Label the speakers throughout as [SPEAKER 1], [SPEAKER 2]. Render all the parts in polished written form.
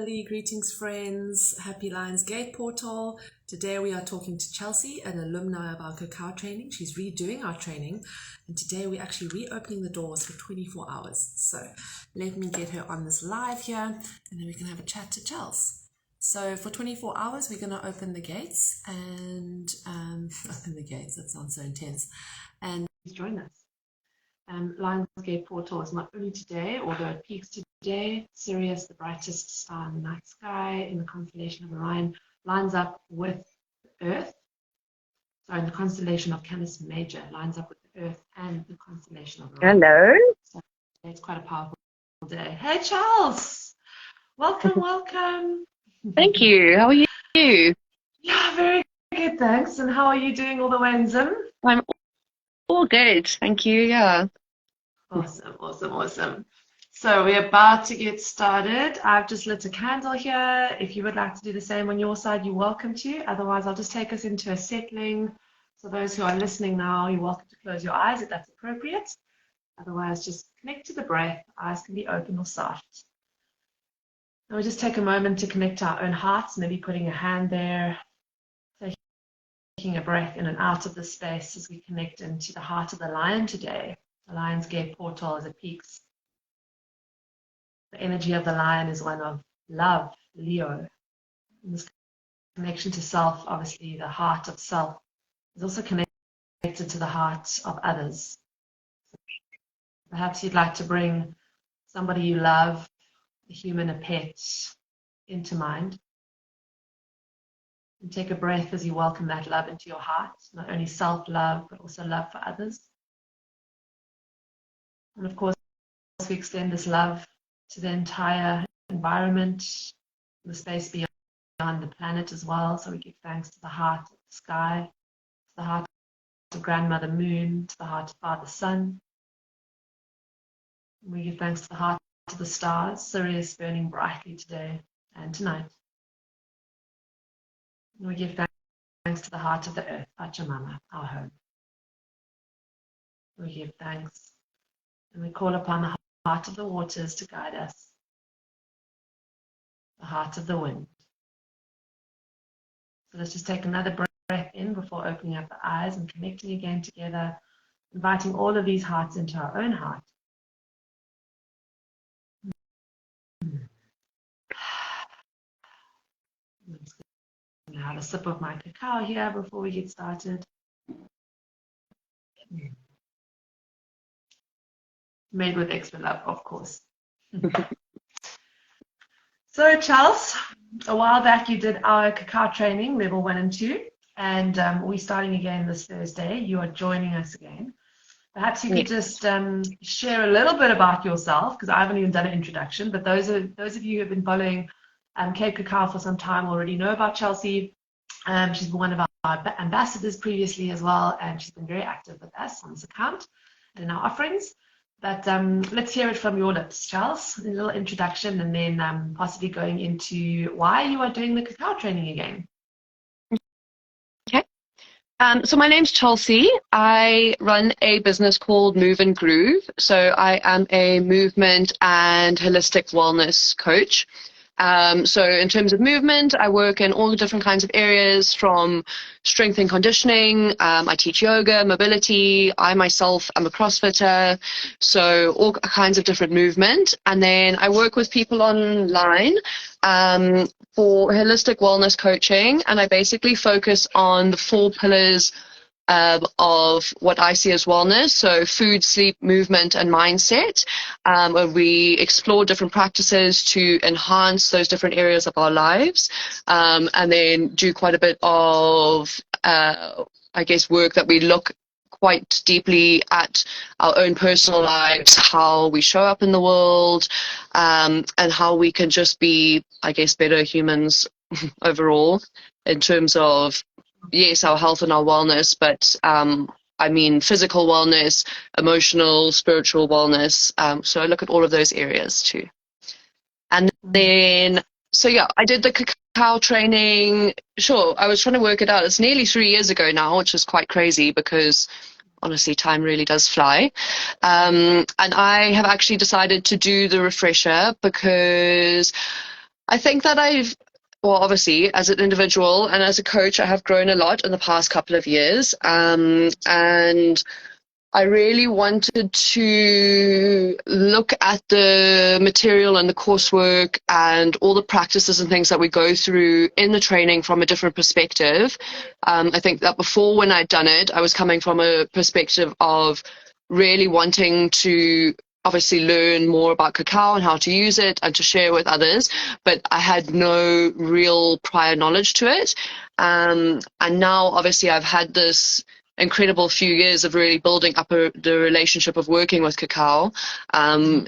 [SPEAKER 1] family, greetings friends, happy Lions Gate portal. Today we are talking to Chelsea, an alumni of our Cacao Training. She's redoing our training and today we're actually reopening the doors for 24 hours. So let me get her on this live here and then we can have a chat to Chelsea. So for 24 hours we're going to open the gates and open the gates, that sounds so intense, and please join us. Lionsgate portal is not only today, although it peaks today. Sirius, the brightest star in the night sky in the constellation of Orion, lines up with the Earth. So in the constellation of Canis Major, lines up with the Earth and the constellation of Orion.
[SPEAKER 2] Hello.
[SPEAKER 1] So it's quite a powerful day. Hey, Charles. Welcome, welcome.
[SPEAKER 2] Thank you. How are you?
[SPEAKER 1] Yeah, very good, thanks. And how are you doing all the way in Zim?
[SPEAKER 2] I'm all good. Thank you. Yeah.
[SPEAKER 1] Awesome, awesome, awesome. So we're about to get started. I've just lit a candle here. If you would like to do the same on your side, you're welcome to. Otherwise, I'll just take us into a settling. So those who are listening now, you're welcome to close your eyes if that's appropriate. Otherwise, just connect to the breath. Eyes can be open or soft. Now we just take a moment to connect to our own hearts, maybe putting a hand there, taking a breath in and out of the space as we connect into the heart of the lion today. The Lion's Gate portal as it peaks. The energy of the lion is one of love, Leo. And this connection to self, obviously the heart of self, is also connected to the heart of others. Perhaps you'd like to bring somebody you love, a human, a pet, into mind. And take a breath as you welcome that love into your heart. Not only self-love, but also love for others. And of course, we extend this love to the entire environment, the space beyond the planet as well. So we give thanks to the heart of the sky, to the heart of Grandmother Moon, to the heart of Father Sun. And we give thanks to the heart of the stars, Sirius burning brightly today and tonight. And we give thanks to the heart of the earth, Pachamama, our home. We give thanks and we call upon the heart of the waters to guide us, the heart of the wind. So let's just take another breath in before opening up the eyes and connecting again together, inviting all of these hearts into our own heart. I'm just going to have a sip of my cacao here before we get started. Made with extra love, of course. So, Charles, a while back you did our Cacao Training, level 1 and 2, and we're starting again this Thursday. You are joining us again. Perhaps you could just share a little bit about yourself, because I haven't even done an introduction, but those of you who have been following Cape Cacao for some time already know about Chelsea. She's been one of our ambassadors previously as well, and she's been very active with us on this account and in our offerings. But let's hear it from your lips, Charles, a little introduction, and then possibly going into why you are doing the Cacao Training again.
[SPEAKER 2] Okay. So my name's Chelsea. I run a business called Move and Groove. So I am a movement and holistic wellness coach. So in terms of movement, I work in all the different kinds of areas from strength and conditioning. I teach yoga, mobility. I myself am a CrossFitter. So all kinds of different movement. And then I work with people online for holistic wellness coaching. And I basically focus on the 4 pillars of what I see as wellness, so food, sleep, movement, and mindset, where we explore different practices to enhance those different areas of our lives, and then do quite a bit of, I guess, work that we look quite deeply at our own personal lives, how we show up in the world, and how we can just be, I guess, better humans overall in terms of, yes, our health and our wellness, but I mean physical wellness, emotional, spiritual wellness. So I look at all of those areas too. And then, so yeah, I did the Cacao Training. Sure, I was trying to work it out. It's nearly 3 years ago now, which is quite crazy because honestly, time really does fly. And I have actually decided to do the refresher because I think that well, obviously, as an individual and as a coach, I have grown a lot in the past couple of years. And I really wanted to look at the material and the coursework and all the practices and things that we go through in the training from a different perspective. I think that before, when I'd done it, I was coming from a perspective of really wanting to obviously learn more about cacao and how to use it and to share with others, but I had no real prior knowledge to it. And now obviously I've had this incredible few years of really building up the relationship of working with cacao,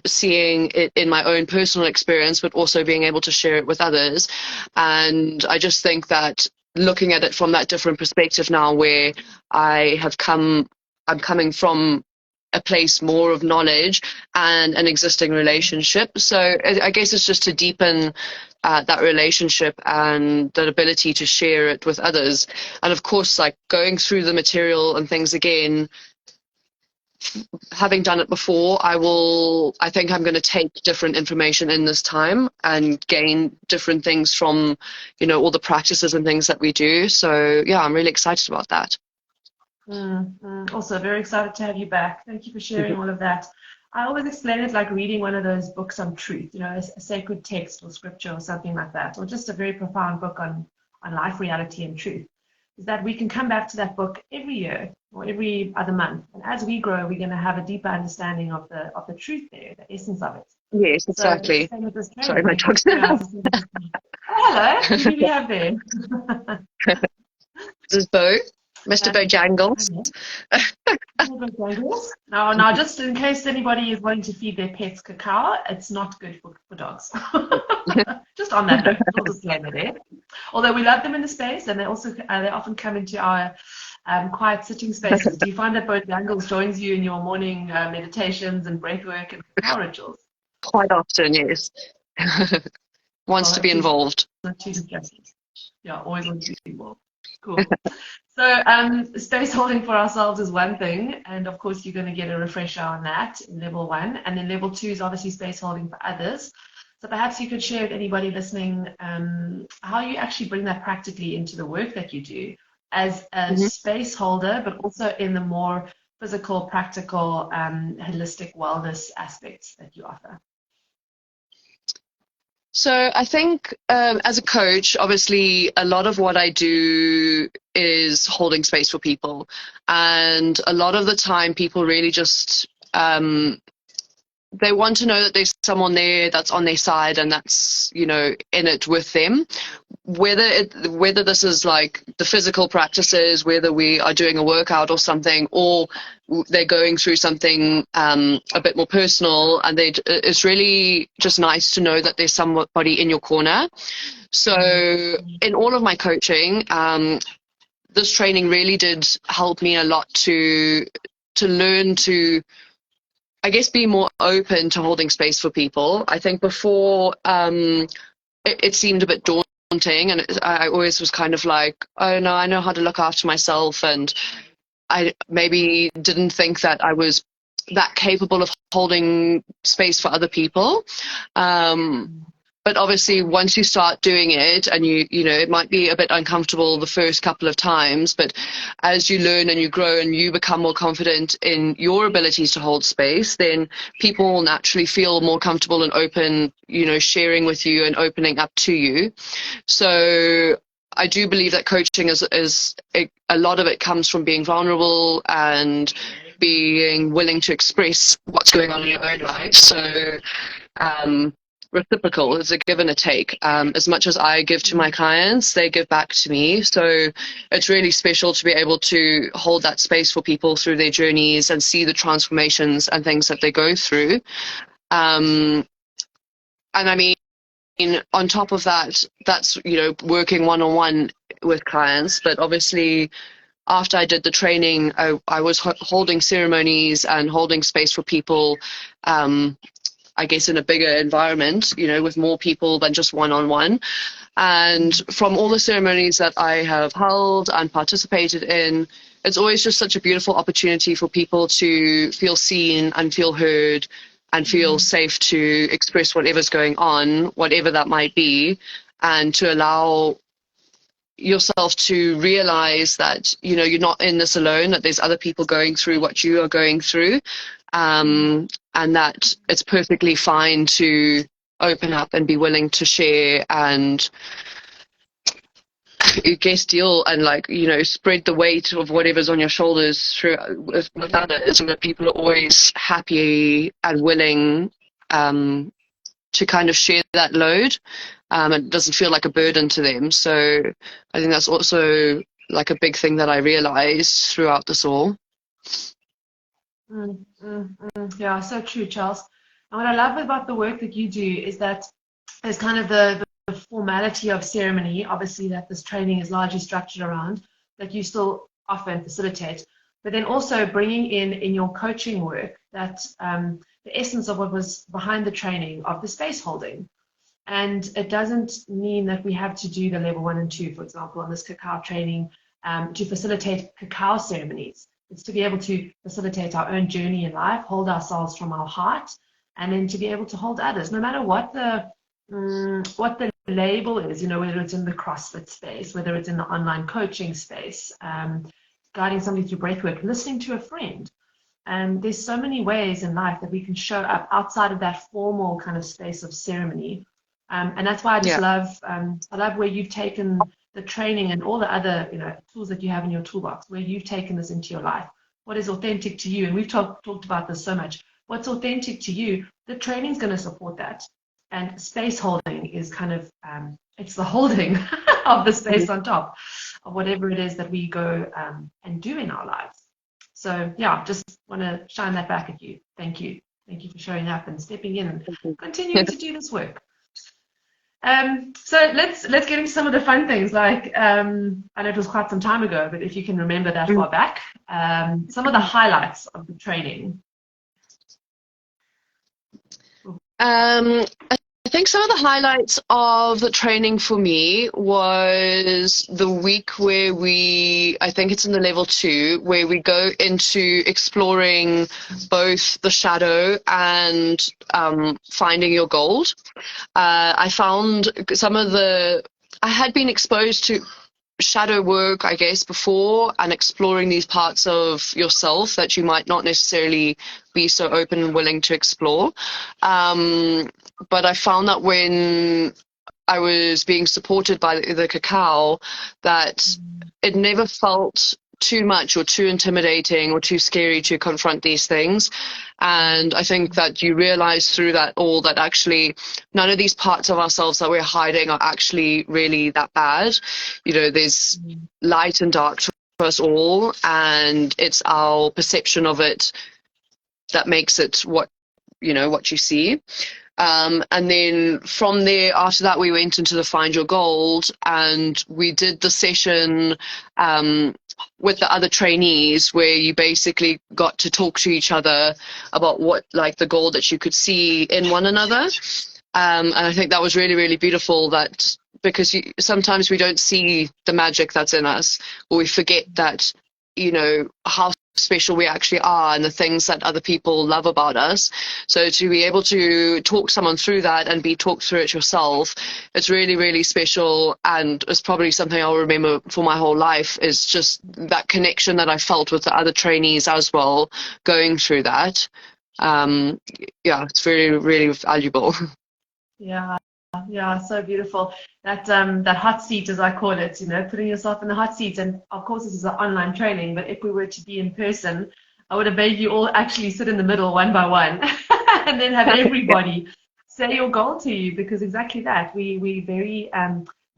[SPEAKER 2] seeing it in my own personal experience, but also being able to share it with others. And I just think that looking at it from that different perspective now, where I'm coming from a place more of knowledge and an existing relationship. So I guess it's just to deepen that relationship and that ability to share it with others. And of course, like going through the material and things again, having done it before, I think I'm going to take different information in this time and gain different things from, all the practices and things that we do. So yeah, I'm really excited about that.
[SPEAKER 1] Also, very excited to have you back. Thank you for sharing all of that. I always explain it like reading one of those books on truth, a sacred text or scripture or something like that, or just a very profound book on life, reality, and truth. Is that we can come back to that book every year or every other month, and as we grow, we're going to have a deeper understanding of the truth there, the essence of it.
[SPEAKER 2] Yes, exactly.
[SPEAKER 1] So,
[SPEAKER 2] sorry, my dog's
[SPEAKER 1] hello, who do we have there?
[SPEAKER 2] This is Bo. Mr. Bojangles.
[SPEAKER 1] Now, just in case anybody is wanting to feed their pets cacao, it's not good for dogs. Just on that note, we'll disclaimer there. Although we love them in the space, and they often come into our quiet sitting spaces. Do you find that Bojangles joins you in your morning meditations and breath work and cacao rituals?
[SPEAKER 2] Quite often, yes. Wants to be involved.
[SPEAKER 1] Not too distracting. Yeah, always wants to be involved. Cool. So space holding for ourselves is one thing, and of course you're going to get a refresher on that in level 1, and then level 2 is obviously space holding for others. So perhaps you could share with anybody listening how you actually bring that practically into the work that you do as a space holder, but also in the more physical, practical, holistic wellness aspects that you offer.
[SPEAKER 2] So I think as a coach, obviously a lot of what I do is holding space for people. And a lot of the time people really just, they want to know that there's someone there that's on their side and that's, in it with them. Whether this is like the physical practices, whether we are doing a workout or something, or they're going through something a bit more personal, and it's really just nice to know that there's somebody in your corner. So in all of my coaching, this training really did help me a lot to learn to, I guess, be more open to holding space for people. I think before it seemed a bit daunting, and I always was kind of like, oh no, I know how to look after myself, and I maybe didn't think that I was that capable of holding space for other people. But obviously once you start doing it, and it might be a bit uncomfortable the first couple of times, but as you learn and you grow and you become more confident in your abilities to hold space, then people will naturally feel more comfortable and open, sharing with you and opening up to you. So I do believe that coaching is a lot of it comes from being vulnerable and being willing to express what's going on in your own life. So reciprocal, it's a give and a take. As much as I give to my clients, they give back to me. So it's really special to be able to hold that space for people through their journeys and see the transformations and things that they go through. And I mean, on top of that, that's, working one-on-one with clients. But obviously, after I did the training, I was holding ceremonies and holding space for people, I guess, in a bigger environment, with more people than just one-on-one. And from all the ceremonies that I have held and participated in, it's always just such a beautiful opportunity for people to feel seen and feel heard, and feel safe to express whatever's going on, whatever that might be, and to allow yourself to realize that, you know, you're not in this alone, that there's other people going through what you are going through, and that it's perfectly fine to open up and be willing to share and you guess deal and, like, you know, spread the weight of whatever's on your shoulders through with others, and that people are always happy and willing to kind of share that load. It doesn't feel like a burden to them. So I think that's also like a big thing that I realized throughout this all.
[SPEAKER 1] Yeah, so true, Charles. And what I love about the work that you do is that there's kind of the formality of ceremony, obviously, that this training is largely structured around, that you still offer and facilitate, but then also bringing in your coaching work that the essence of what was behind the training of the space holding. And it doesn't mean that we have to do the level 1 and 2, for example, on this cacao training to facilitate cacao ceremonies. It's to be able to facilitate our own journey in life, hold ourselves from our heart, and then to be able to hold others, no matter what the label is, you know, whether it's in the CrossFit space, whether it's in the online coaching space, guiding somebody through breathwork, listening to a friend. And there's so many ways in life that we can show up outside of that formal kind of space of ceremony. And that's why I just love, I love where you've taken the training and all the other, you know, tools that you have in your toolbox, where you've taken this into your life. What is authentic to you? And we've talked about this so much. What's authentic to you? The training's going to support that. And space holding is kind of, it's the holding of the space on top of whatever it is that we go and do in our lives. So yeah, just want to shine that back at you. Thank you. Thank you for showing up and stepping in and continuing to do this work. So let's get into some of the fun things. Like, I know it was quite some time ago, but if you can remember that far back, some of the highlights of the training.
[SPEAKER 2] I think some of the highlights of the training for me was the week where I think it's in the level 2, where we go into exploring both the shadow and finding your gold. I found I had been exposed to shadow work, I guess, before, and exploring these parts of yourself that you might not necessarily be so open and willing to explore. But I found that when I was being supported by the cacao, that it never felt too much or too intimidating or too scary to confront these things. And I think that you realize through that all that actually none of these parts of ourselves that we're hiding are actually really that bad. You know, there's light and dark to us all, and it's our perception of it that makes it what you see. And then from there, after that, we went into the Find Your Gold, and we did the session with the other trainees, where you basically got to talk to each other about what, like, the gold that you could see in one another. And I think that was really, really beautiful, that because sometimes we don't see the magic that's in us, or we forget that, you know, how special we actually are and the things that other people love about us. So to be able to talk someone through that and be talked through it yourself, it's really, really special, and it's probably something I'll remember for my whole life, is just that connection that I felt with the other trainees as well, going through that. It's very, really valuable.
[SPEAKER 1] Yeah, so beautiful. That hot seat, as I call it, you know, putting yourself in the hot seat. And of course, this is an online training, but if we were to be in person, I would have made you all actually sit in the middle one by one and then have everybody say your goal to you, because exactly that. We very,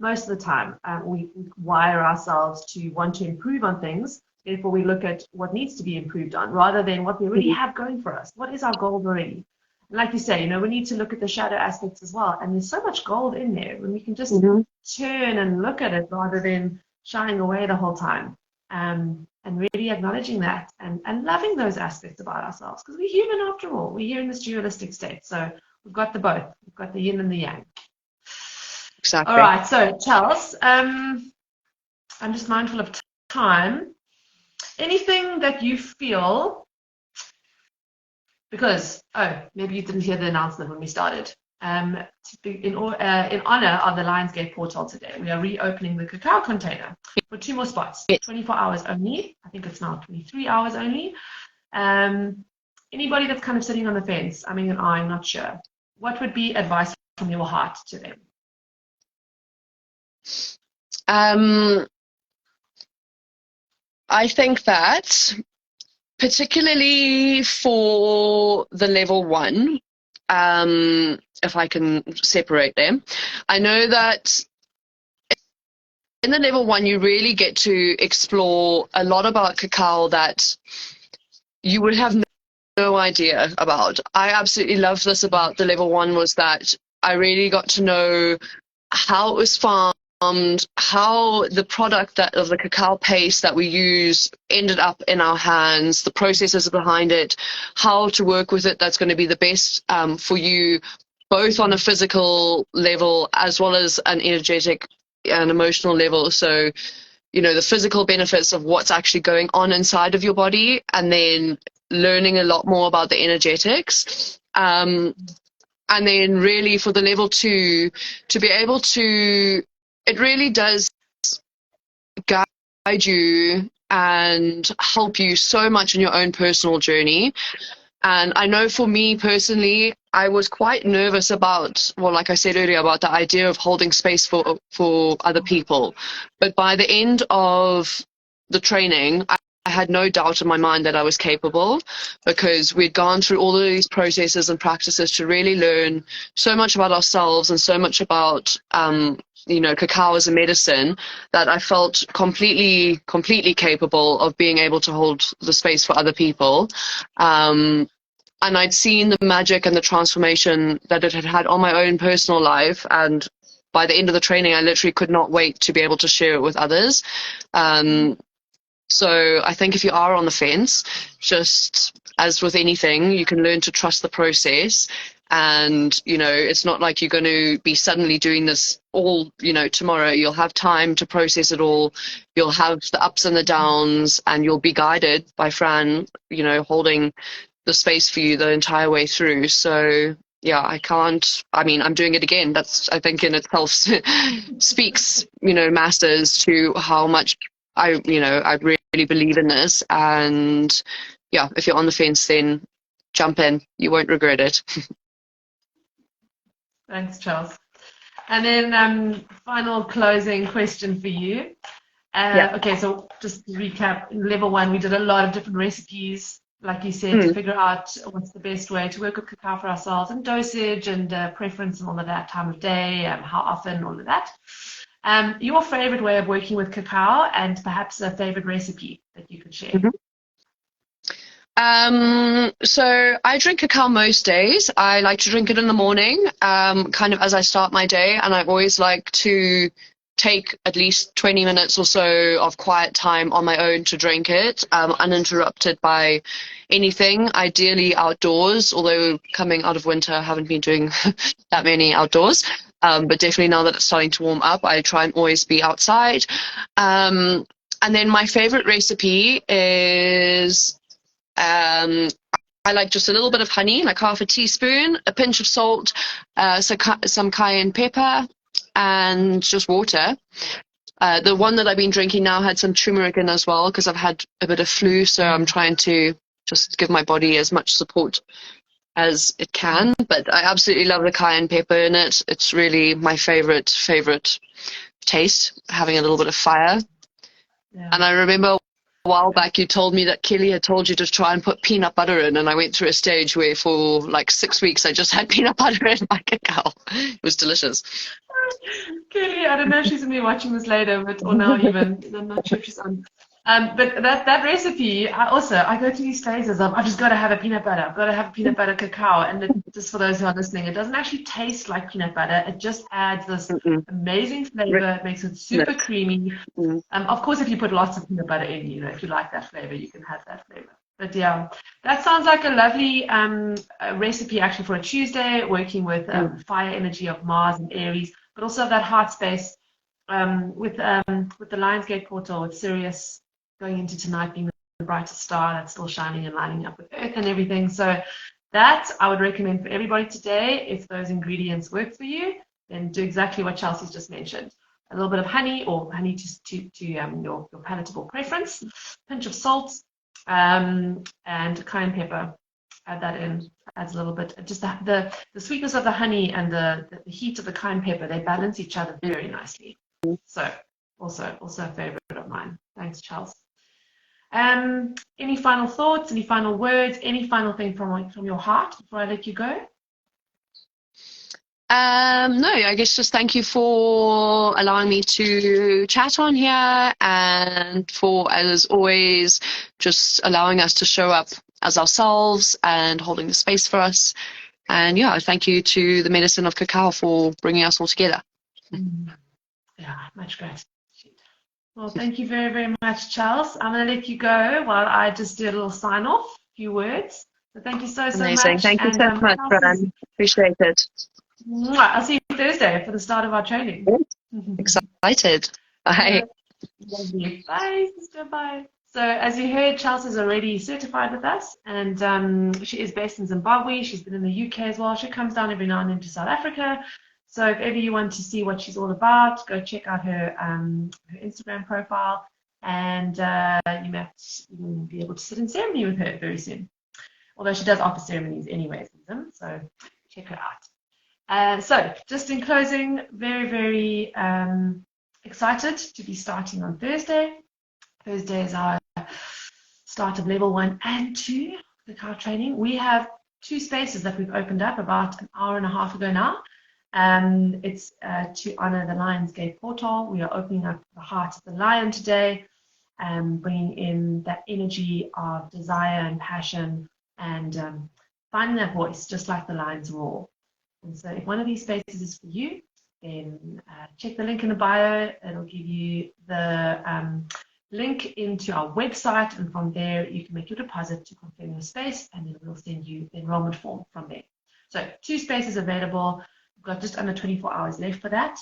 [SPEAKER 1] most of the time, we wire ourselves to want to improve on things. Therefore, we look at what needs to be improved on rather than what we already have going for us. What is our goal already? Like you say, you know, we need to look at the shadow aspects as well. And there's so much gold in there when we can just turn and look at it rather than shying away the whole time. And really acknowledging that and loving those aspects about ourselves, because we're human after all. We're here in this dualistic state. So we've got the both. We've got the yin and the yang.
[SPEAKER 2] Exactly.
[SPEAKER 1] All right. So, Charles, I'm just mindful of time. Anything that you feel because, oh, maybe you didn't hear the announcement when we started. In honor of the Lionsgate portal today, we are reopening the Cacao container for 2 more spots, 24 hours only. I think it's now 23 hours only. Anybody that's kind of sitting on the fence, I mean, I'm not sure. What would be advice from your heart to them?
[SPEAKER 2] I think that particularly for the level 1, if I can separate them, I know that in the level 1 you really get to explore a lot about cacao that you would have no idea about. I absolutely love this about the level 1 was that I really got to know how it was farmed, how the product of the cacao paste that we use ended up in our hands, the processes behind it, how to work with it that's going to be the best for you, both on a physical level as well as an energetic and emotional level. So, you know, the physical benefits of what's actually going on inside of your body, and then learning a lot more about the energetics. And then really for the level 2, to be able to, it really does guide you and help you so much in your own personal journey. And I know for me personally, I was quite nervous about, well, like I said earlier, about the idea of holding space for other people. But by the end of the training, I had no doubt in my mind that I was capable, because we'd gone through all of these processes and practices to really learn so much about ourselves and so much about, you know, cacao as a medicine, that I felt completely capable of being able to hold the space for other people. And I'd seen the magic and the transformation that it had had on my own personal life. And by the end of the training, I literally could not wait to be able to share it with others. So I think if you are on the fence, just as with anything, you can learn to trust the process. And, you know, it's not like you're going to be suddenly doing this all, you know, tomorrow. You'll have time to process it all. You'll have the ups and the downs, and you'll be guided by Fran, you know, holding the space for you the entire way through. So, yeah, I'm doing it again. That's, I think, in itself speaks, you know, masters to how much I really believe in this. And yeah, if you're on the fence, then jump in. You won't regret it.
[SPEAKER 1] Thanks, Charles. And then final closing question for you. Okay, so just to recap, in level 1, we did a lot of different recipes, like you said, to figure out what's the best way to work with cacao for ourselves, and dosage and preference and all of that, time of day, how often, all of that. Your favorite way of working with cacao, and perhaps a favorite recipe that you could share.
[SPEAKER 2] So I drink cacao most days. I like to drink it in the morning, kind of as I start my day, and I always like to take at least 20 minutes or so of quiet time on my own to drink it, uninterrupted by anything, ideally outdoors, although coming out of winter I haven't been doing that many outdoors, but definitely now that it's starting to warm up, I try and always be outside. And then my favorite recipe is I like just a little bit of honey, like half a teaspoon, a pinch of salt, some cayenne pepper, and just water. The one that I've been drinking now had some turmeric in as well, because I've had a bit of flu, so I'm trying to just give my body as much support as it can. But I absolutely love the cayenne pepper in it. It's really my favorite taste, having a little bit of fire. Yeah. And I remember a while back you told me that Kelly had told you to try and put peanut butter in, and I went through a stage where for like 6 weeks I just had peanut butter in my cacao. It was delicious.
[SPEAKER 1] Kelly, I don't know if she's going to be watching this later, or now even. I'm not sure if she's on. But that recipe, I go through these phases of, I've just got to have a peanut butter. I've got to have a peanut butter cacao. And just for those who are listening, it doesn't actually taste like peanut butter. It just adds this amazing flavor. It makes it super creamy. Of course, if you put lots of peanut butter in, you know, if you like that flavor, you can have that flavor. But yeah, that sounds like a lovely recipe actually for a Tuesday, working with fire energy of Mars and Aries, but also that heart space with the Lionsgate portal, with Sirius going into tonight being the brightest star that's still shining and lining up with Earth and everything. So that I would recommend for everybody today. If those ingredients work for you, then do exactly what Chelsea's just mentioned. A little bit of honey, or honey to your palatable preference, pinch of salt, and cayenne pepper. Add that in. Adds a little bit. Just the sweetness of the honey and the heat of the cayenne pepper, they balance each other very nicely. So also a favorite of mine. Thanks, Charles. Any final thoughts? Any final words? Any final thing from your heart before I let you go?
[SPEAKER 2] No, I guess just thank you for allowing me to chat on here, and for, as always, just allowing us to show up as ourselves and holding the space for us. And yeah, thank you to the Medicine of Cacao for bringing us all together.
[SPEAKER 1] Yeah, much gratitude. Well, thank you very, very much, Charles. I'm going to let you go while I just do a little sign off, a few words. So thank you so
[SPEAKER 2] Amazing.
[SPEAKER 1] much.
[SPEAKER 2] Thank you so much, Fran. Appreciate it.
[SPEAKER 1] I'll see you Thursday for the start of our training.
[SPEAKER 2] Excited. Bye.
[SPEAKER 1] Lovely. Bye, sister. Bye. So as you heard, Charles is already certified with us, and she is based in Zimbabwe. She's been in the UK as well. She comes down every now and then to South Africa. So if ever you want to see what she's all about, go check out her Instagram profile, and you might even be able to sit in ceremony with her very soon. Although she does offer ceremonies anyways in Zim, so check her out. So just in closing, very, very excited to be starting on Thursday. Thursday is our start of level 1 and 2 Cacao Training. We have 2 spaces that we've opened up about an hour and a half ago now. It's to honor the Lion's Gate portal. We are opening up the heart of the lion today, bringing in that energy of desire and passion, and finding that voice, just like the lion's roar. And so if one of these spaces is for you, then check the link in the bio. It'll give you the link into our website, and from there you can make your deposit to confirm your space, and then we'll send you the enrollment form from there. So 2 spaces available. We've got just under 24 hours left for that.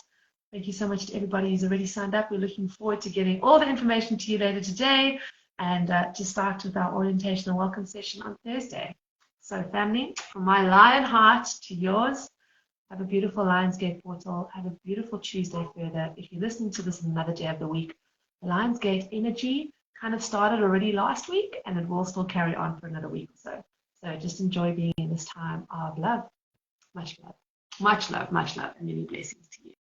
[SPEAKER 1] Thank you so much to everybody who's already signed up. We're looking forward to getting all the information to you later today, and to start with our orientation and welcome session on Thursday. So family, from my lion heart to yours, have a beautiful Lions Gate portal. Have a beautiful Tuesday further. If you're listening to this another day of the week, the Lions Gate energy kind of started already last week, and it will still carry on for another week or so. So just enjoy being in this time of love. Much love, much love, much love, and many blessings to you.